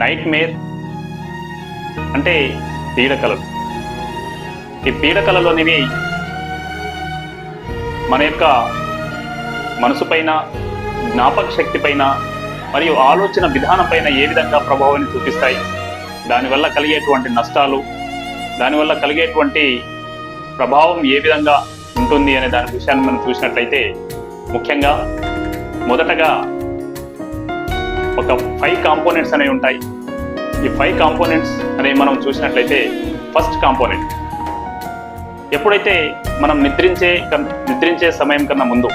Night Meyer అంటే పీడకలలు. ఈ పీడకలలు అనేవి మన యొక్క మనసు పైన, జ్ఞాపక శక్తి పైన మరియు ఆలోచన విధానం పైన ఏ విధంగా ప్రభావాన్ని చూపిస్తాయి, దానివల్ల కలిగేటువంటి నష్టాలు, దానివల్ల కలిగేటువంటి ప్రభావం ఏ విధంగా ఉంటుంది అనే దాని విషయాన్ని మనం చూసినట్లయితే, ముఖ్యంగా మొదటగా ఒక 5 కాంపోనెంట్స్ అనేవి ఉంటాయి. ఈ 5 కాంపోనెంట్స్ అనేవి మనం చూసినట్లయితే, ఫస్ట్ కాంపోనెంట్ ఎప్పుడైతే మనం నిద్రించే సమయం కన్నా ముందు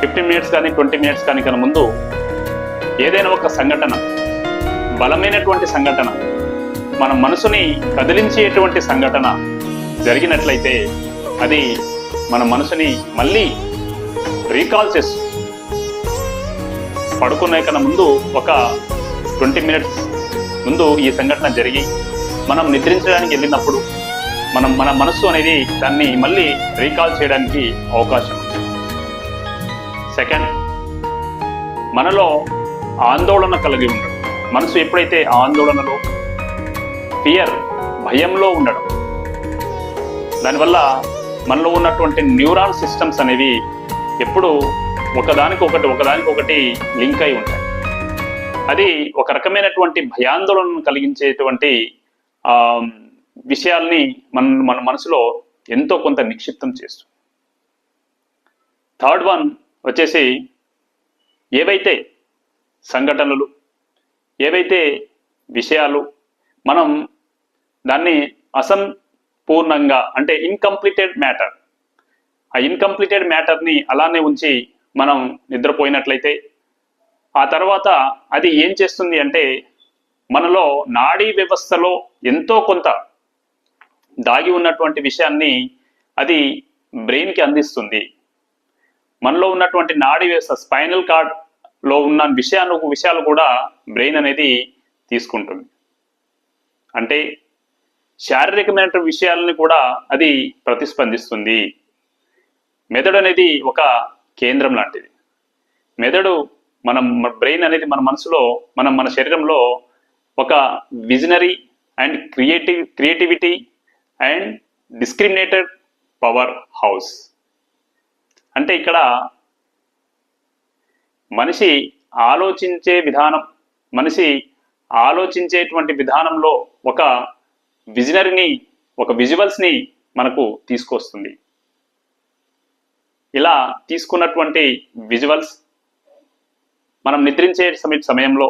15 మినిట్స్ కానీ 20 మినిట్స్ కానీ కన్నా ముందు ఏదైనా ఒక సంఘటన, బలమైనటువంటి సంఘటన, మన మనసుని కదిలించేటువంటి సంఘటన జరిగినట్లయితే అది మన మనసుని మళ్ళీ రీకాల్ చేస్తుంది. పడుకునే కన్నా ముందు ఒక 20 మినిట్స్ ముందు ఈ సంఘటన జరిగి మనం నిద్రించడానికి వెళ్ళినప్పుడు మన మనస్సు అనేది దాన్ని మళ్ళీ రీకాల్ చేయడానికి అవకాశం ఉంది. సెకండ్, మనలో ఆందోళన కలిగి ఉండడం. మనసు ఎప్పుడైతే ఆందోళనలో, ఫియర్, భయంలో ఉండడం, దానివల్ల మనలో ఉన్నటువంటి న్యూరాన్ సిస్టమ్స్ అనేవి ఎప్పుడు ఒకదానికొకటి లింక్ అయి ఉంటాయి. అది ఒక రకమైనటువంటి భయాందోళనను కలిగించేటువంటి విషయాల్ని మన మనసులో ఎంతో కొంత నిక్షిప్తం చేస్తుంది. థర్డ్ వన్ వచ్చేసి, ఏవైతే సంఘటనలు, ఏవైతే విషయాలు మనం దాన్ని అసంపూర్ణంగా అంటే ఇన్కంప్లీటెడ్ మ్యాటర్, ఆ ఇన్కంప్లీటెడ్ మ్యాటర్ని అలానే ఉంచి మనం నిద్రపోయినట్లయితే ఆ తర్వాత అది ఏం చేస్తుంది అంటే మనలో నాడీ వ్యవస్థలో ఎంతో కొంత దాగి ఉన్నటువంటి విషయాన్ని అది బ్రెయిన్కి అందిస్తుంది. మనలో ఉన్నటువంటి నాడీ వ్యవస్థ, స్పైనల్ కార్డ్లో ఉన్న విషయాలు కూడా బ్రెయిన్ అనేది తీసుకుంటుంది. అంటే శారీరకమైన విషయాలని కూడా అది ప్రతిస్పందిస్తుంది. మెదడు అనేది ఒక కేంద్రం లాంటిది. మెదడు, బ్రెయిన్ అనేది మన మనసులో, మన శరీరంలో ఒక visionary and creativity and discriminated power house. అంటే ఇక్కడ మనిషి ఆలోచించేటువంటి విధానంలో ఒక విజనరీని, ఒక విజువల్స్ని మనకు తీసుకొస్తుంది. ఇలా తీసుకున్నటువంటి విజువల్స్ మనం నిద్రించే సమయంలో